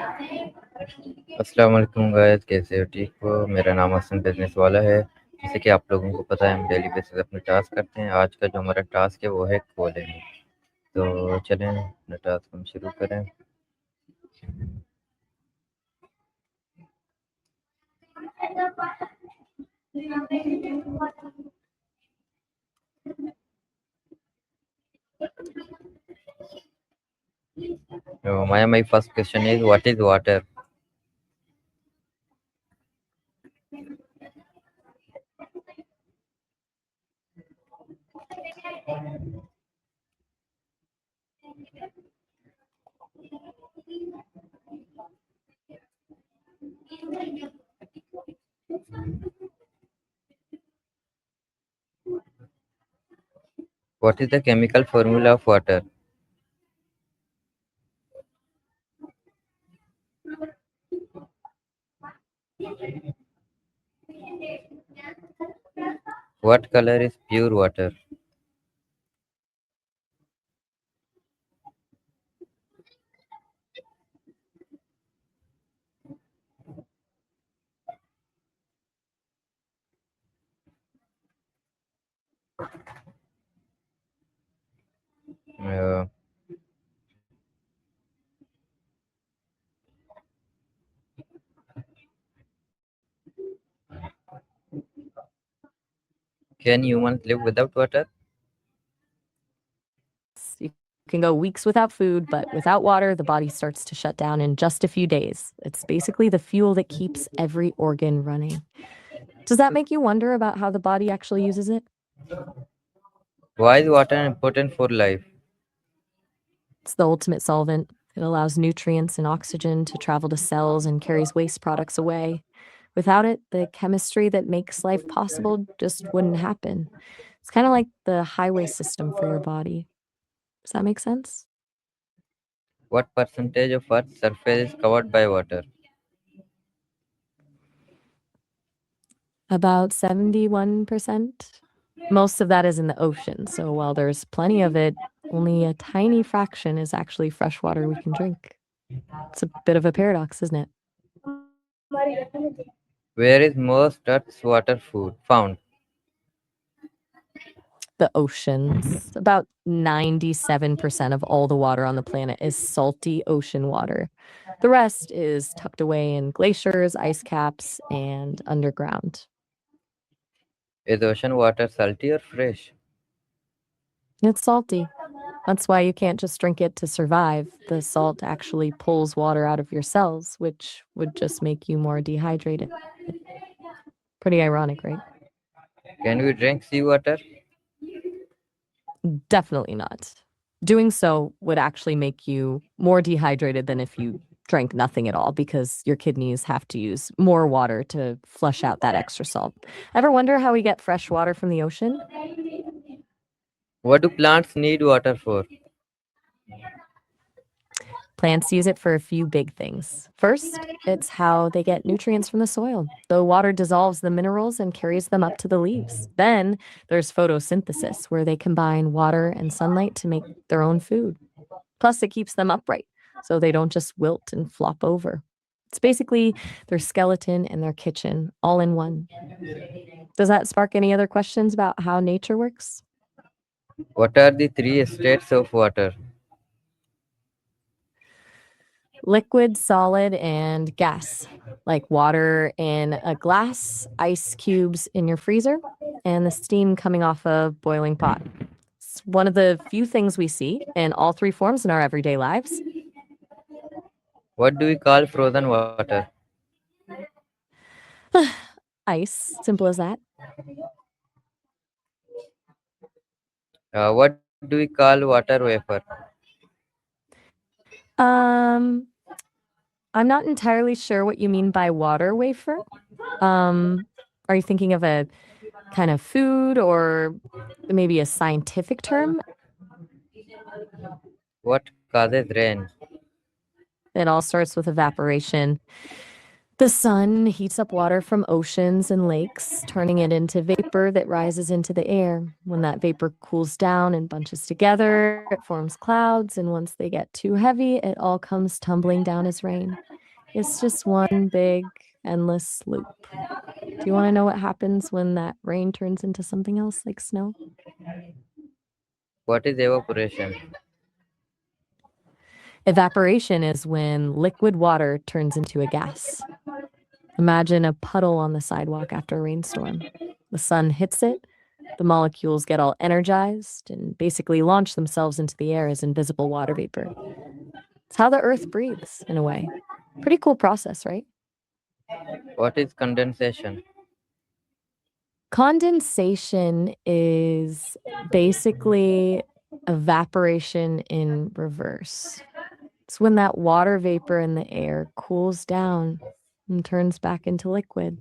अस्सलाम वालेकुम गाइस, कैसे हो? ठीक हो? मेरा नाम हसन बिजनेस वाला है। जैसे कि आप लोगों को पता है, हम डेली बेसिस अपने टास्क करते हैं। आज का जो हमारा टास्क है वो है कोडिंग। तो चलें अपना टास्क हम शुरू करें। So my first question is, what is water? What is the chemical formula of water? What color is pure water? Uh, can humans live without water? You can go weeks without food, but without water, the body starts to shut down in just a few days. It's basically the fuel that keeps every organ running. Does that make you wonder about how the body actually uses it? Why is water important for life? It's the ultimate solvent. It allows nutrients and oxygen to travel to cells and carries waste products away. Without it, the chemistry that makes life possible just wouldn't happen. It's kind of like the highway system for your body. Does that make sense? What percentage of Earth's surface is covered by water? About 71%. Most of that is in the ocean, so while there's plenty of it, only a tiny fraction is actually fresh water we can drink. It's a bit of a paradox, isn't it? Where is most Earth's water found? The oceans. About 97% of all the water on the planet is salty ocean water. The rest is tucked away in glaciers, ice caps, and underground. Is ocean water salty or fresh? It's salty. That's why you can't just drink it to survive. The salt actually pulls water out of your cells, which would just make you more dehydrated. Pretty ironic, right? Can we drink seawater? Definitely not. Doing so would actually make you more dehydrated than if you drank nothing at all, because your kidneys have to use more water to flush out that extra salt. Ever wonder how we get fresh water from the ocean? What do plants need water for? Plants use it for a few big things. First, it's how they get nutrients from the soil. The water dissolves the minerals and carries them up to the leaves. Then there's photosynthesis, where they combine water and sunlight to make their own food. Plus, it keeps them upright, so they don't just wilt and flop over. It's basically their skeleton and their kitchen all in one. Does that spark any other questions about how nature works? What are the three states of water? Liquid, solid, and gas, like water in a glass, ice cubes in your freezer, and the steam coming off a boiling pot. It's one of the few things we see in all three forms in our everyday lives. What do we call frozen water? Ice, simple as that. What do we call water vapor? Um, I'm not entirely sure what you mean by water wafer. Are you thinking of a kind of food or maybe a scientific term? What causes rain? It all starts with evaporation. The sun heats up water from oceans and lakes, turning it into vapor that rises into the air. When that vapor cools down and bunches together, it forms clouds, and once they get too heavy, it all comes tumbling down as rain. It's just one big, endless loop. Do you want to know what happens when that rain turns into something else like snow? What is evaporation? Evaporation is when liquid water turns into a gas. Imagine a puddle on the sidewalk after a rainstorm. The sun hits it, the molecules get all energized and basically launch themselves into the air as invisible water vapor. It's how the earth breathes, in a way. Pretty cool process, right? What is condensation? Condensation is basically evaporation in reverse. It's when that water vapor in the air cools down and turns back into liquid.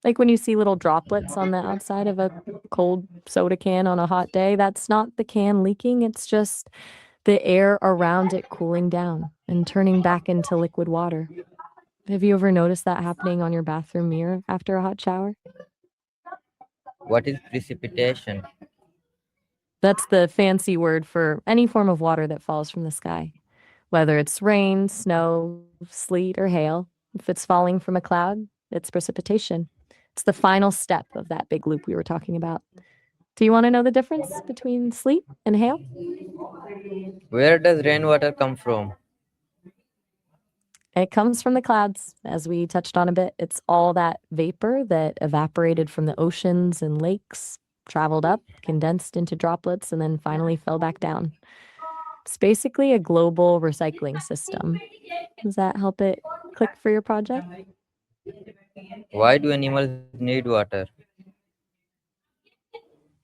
Like when you see little droplets on the outside of a cold soda can on a hot day, that's not the can leaking, it's just the air around it cooling down and turning back into liquid water. Have you ever noticed that happening on your bathroom mirror after a hot shower? What is precipitation? That's the fancy word for any form of water that falls from the sky, whether it's rain, snow, sleet, or hail. If it's falling from a cloud, it's precipitation. It's the final step of that big loop we were talking about. Do you want to know the difference between sleet and hail? Where does rainwater come from? It comes from the clouds, as we touched on a bit. It's all that vapor that evaporated from the oceans and lakes, traveled up, condensed into droplets, and then finally fell back down. It's basically a global recycling system. Does that help it click for your project? Why do animals need water?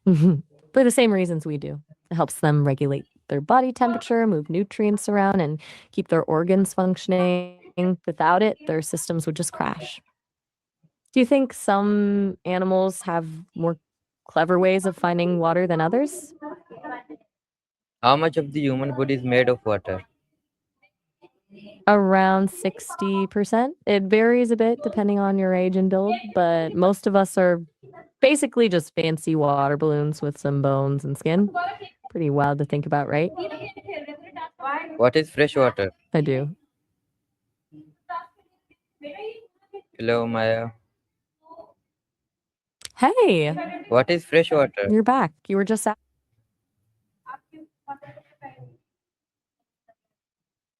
For the same reasons we do. It helps them regulate their body temperature, move nutrients around, and keep their organs functioning. Without it, their systems would just crash. Do you think some animals have more clever ways of finding water than others? How much of the human body is made of water? Around 60%. It varies a bit depending on your age and build, but most of us are basically just fancy water balloons with some bones and skin. Pretty wild to think about, right? What is fresh water? I do. Hello, Maya. Hey, What is fresh water? you're back. You were just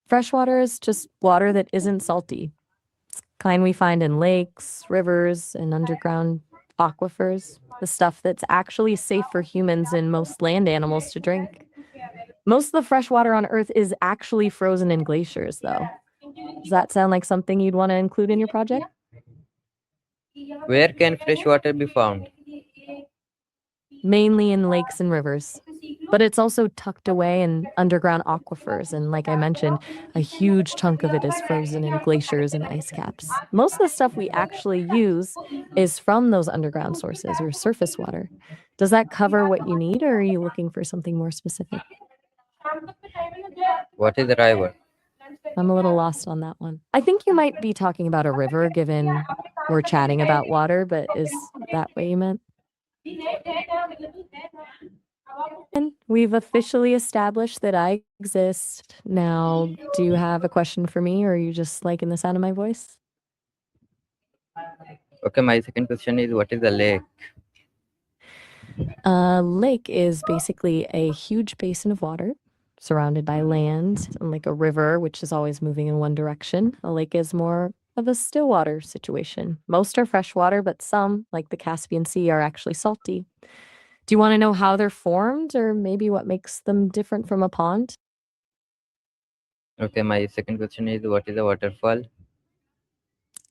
freshwater is just water that isn't salty. Kind we find in lakes, rivers, and underground aquifers. The stuff that's actually safe for humans and most land animals to drink. Most of the fresh water on Earth is actually frozen in glaciers, though. Does that sound like something you'd want to include in your project? Where can fresh water be found? Mainly in lakes and rivers. But it's also tucked away in underground aquifers. And like I mentioned, a huge chunk of it is frozen in glaciers and ice caps. Most of the stuff we actually use is from those underground sources or surface water. Does that cover what you need, or are you looking for something more specific? What is a river? I'm a little lost on that one. I think you might be talking about a river, given we're chatting about water, but is that what you meant? And we've officially established that I exist. Now, do you have a question for me, or are you just liking the sound of my voice? Okay, my second question is what is a lake? A lake is basically a huge basin of water surrounded by land, like a river, which is always moving in one direction. A lake is more of a still water situation. Most are freshwater, but some, like the Caspian Sea, are actually salty. Do you want to know how they're formed, or maybe what makes them different from a pond? Okay, my second question is what is a waterfall?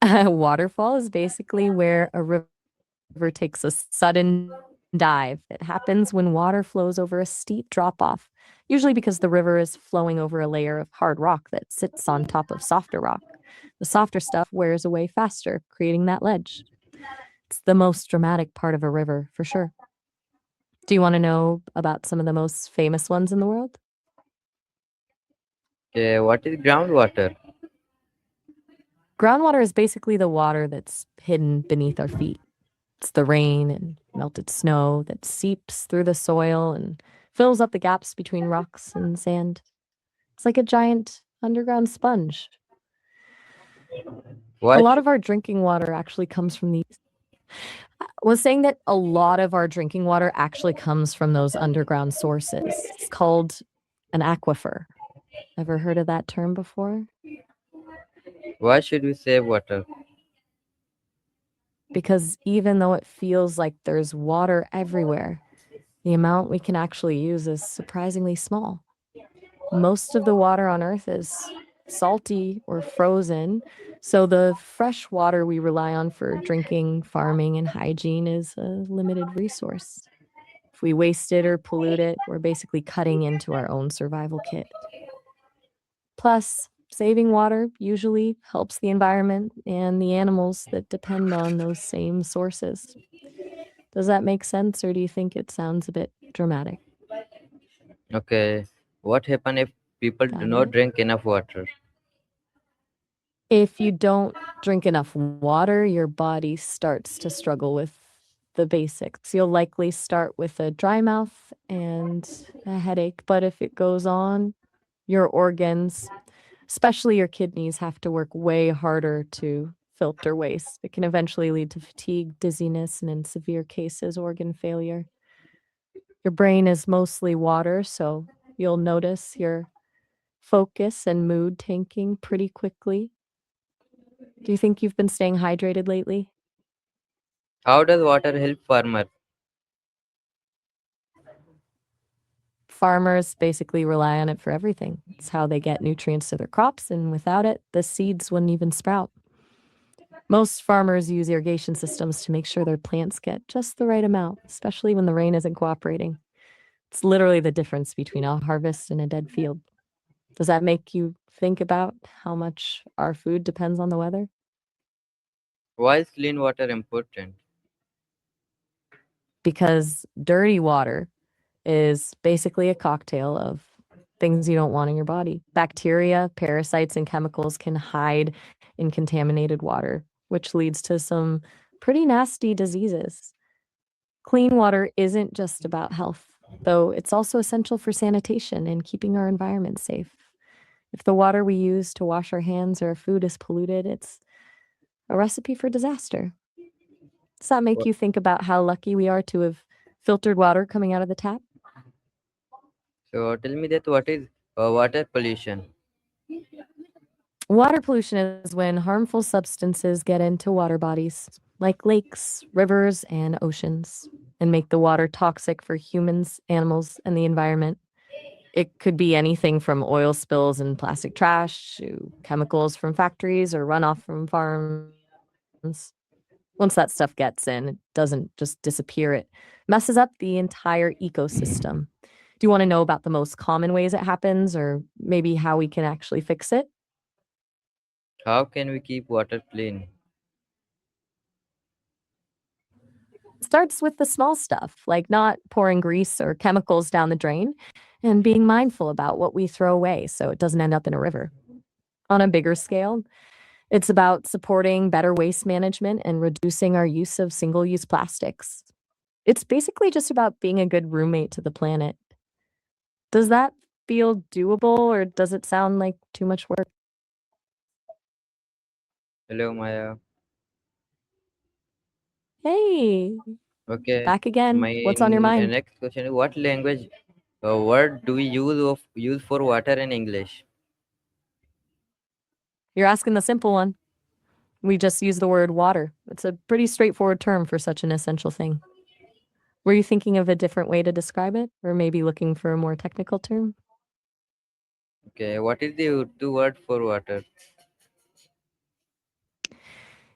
A waterfall is basically where a river takes a sudden dive. It happens when water flows over a steep drop off, usually because the river is flowing over a layer of hard rock that sits on top of softer rock. The softer stuff wears away faster, creating that ledge. It's the most dramatic part of a river, for sure. Do you want to know about some of the most famous ones in the world? Okay, what is groundwater? Groundwater is basically the water that's hidden beneath our feet. It's the rain and melted snow that seeps through the soil and fills up the gaps between rocks and sand. It's like a giant underground sponge. A Why lot should of our drinking water actually comes from these. I was saying that a lot of our drinking water actually comes from those underground sources. It's called an aquifer. Ever heard of that term before? we save water? Because even though it feels like there's water everywhere, the amount we can actually use is surprisingly small. Most of the water on Earth is salty or frozen, so the fresh water we rely on for drinking, farming, and hygiene is a limited resource. If we waste it or pollute it, we're basically cutting into our own survival kit. Plus, saving water usually helps the environment and the animals that depend on those same sources. Does that make sense, or do you think it sounds a bit dramatic? Okay. What happen if people do Got not it? drink enough water? If you don't drink enough water, your body starts to struggle with the basics. You'll likely start with a dry mouth and a headache, but if it goes on, your organs, especially your kidneys, have to work way harder to filter waste. It can eventually lead to fatigue, dizziness, and in severe cases, organ failure. Your brain is mostly water, so you'll notice your focus and mood tanking pretty quickly. Do you think you've been staying hydrated lately? How does water help farmer? Farmers basically rely on it for everything. It's how they get nutrients to their crops, and without it, the seeds wouldn't even sprout. Most farmers use irrigation systems to make sure their plants get just the right amount, especially when the rain isn't cooperating. It's literally the difference between a harvest and a dead field. Does that make you think about how much our food depends on the weather? Why is clean water important? Because dirty water is basically a cocktail of things you don't want in your body. Bacteria, parasites, and chemicals can hide in contaminated water, which leads to some pretty nasty diseases. Clean water isn't just about health, though it's also essential for sanitation and keeping our environment safe. If the water we use to wash our hands or our food is polluted, it's a recipe for disaster. Does that make Wha- you think about how lucky we are to have filtered water coming out of the tap? So tell me that what is water pollution? Water pollution is when harmful substances get into water bodies, like lakes, rivers, and oceans, and make the water toxic for humans, animals, and the environment. It could be anything from oil spills and plastic trash to chemicals from factories or runoff from farms. Once that stuff gets in, it doesn't just disappear, it messes up the entire ecosystem. Do you want to know about the most common ways it happens, or maybe how we can actually fix it? How can we keep water clean? It starts with the small stuff, like not pouring grease or chemicals down the drain, and being mindful about what we throw away so it doesn't end up in a river. On a bigger scale, it's about supporting better waste management and reducing our use of single use plastics. It's basically just about being a good roommate to the planet. Does that feel doable, or does it sound like too much work? Hello, Maya. Hey, Okay. back again. My What's on your mind? next question is what language word do we use for water in English? You're asking the simple one. We just use the word water. It's a pretty straightforward term for such an essential thing. Were you thinking of a different way to describe it, or maybe looking for a more technical term? Okay. What is the Urdu word for water?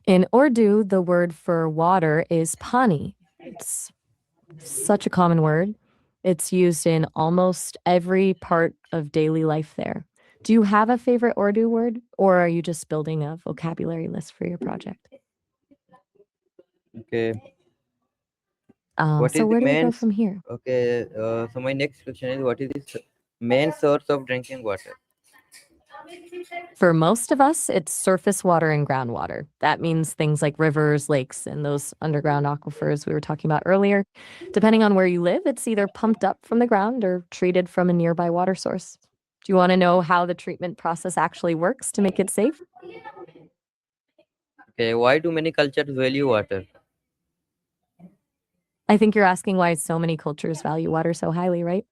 In Urdu, the word for water is pani. It's such a common word. It's used in almost every part of daily life there. Do you have a favorite Urdu word, or are you just building a vocabulary list for your project? Okay. What So is the where do we main? go from here? Okay. So my next question is what is the main source of drinking water? For most of us, it's surface water and groundwater. That means things like rivers, lakes, and those underground aquifers we were talking about earlier. Depending on where you live, it's either pumped up from the ground or treated from a nearby water source. Do you want to know how the treatment process actually works to make it safe? Okay, why do many cultures value water? I think you're asking why so many cultures value water so highly, right?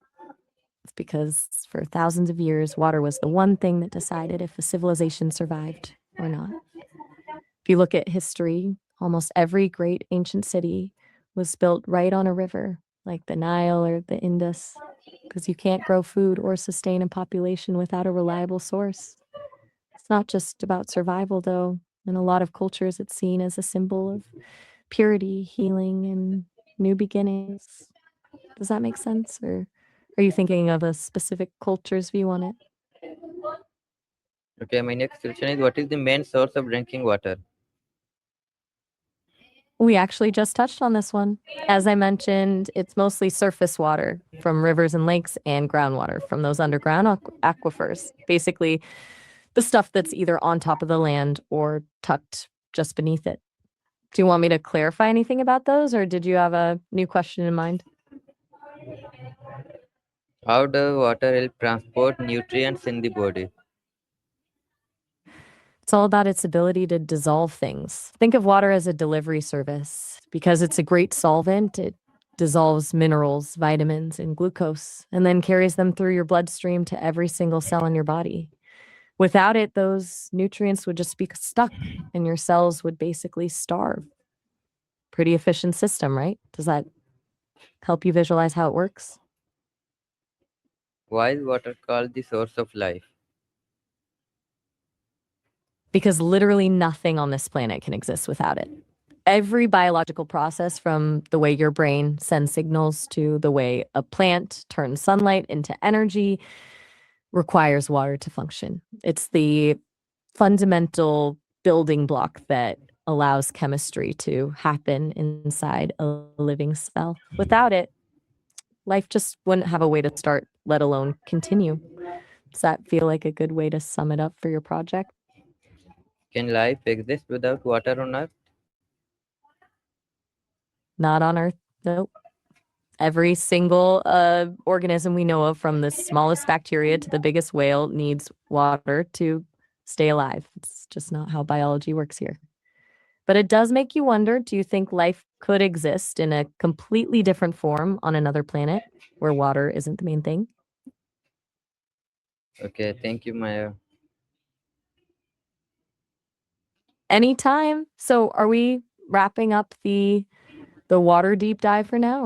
It's because for thousands of years, water was the one thing that decided if a civilization survived or not. If you look at history, almost every great ancient city was built right on a river, like the Nile or the Indus, because you can't grow food or sustain a population without a reliable source. It's not just about survival, though. In a lot of cultures, it's seen as a symbol of purity, healing, and new beginnings. Does that make sense? Or are you thinking of a specific culture's view on it? Okay, my next question is what is the main source of drinking water? We actually just touched on this one. As I mentioned, it's mostly surface water from rivers and lakes and groundwater from those underground aquifers. Basically, the stuff that's either on top of the land or tucked just beneath it. Do you want me to clarify anything about those, or did you have a new question in mind? How does water help transport nutrients in the body? It's all about its ability to dissolve things. Think of water as a delivery service. Because it's a great solvent, it dissolves minerals, vitamins, and glucose, and then carries them through your bloodstream to every single cell in your body. Without it, those nutrients would just be stuck and your cells would basically starve. Pretty efficient system, right? Does that help you visualize how it works? Why is water called the source of life? Because literally nothing on this planet can exist without it. Every biological process, from the way your brain sends signals to the way a plant turns sunlight into energy, requires water to function. It's the fundamental building block that allows chemistry to happen inside a living cell. Without it, life just wouldn't have a way to start, let alone continue. Does that feel like a good way to sum it up for your project? Can life exist without water on Earth? Not on Earth. Nope. Every single organism we know of, from the smallest bacteria to the biggest whale, needs water to stay alive. It's just not how biology works here. But it does make you wonder, do you think life could exist in a completely different form on another planet where water isn't the main thing? Okay, thank you, Maya. Anytime. So are we wrapping up the water deep dive for now?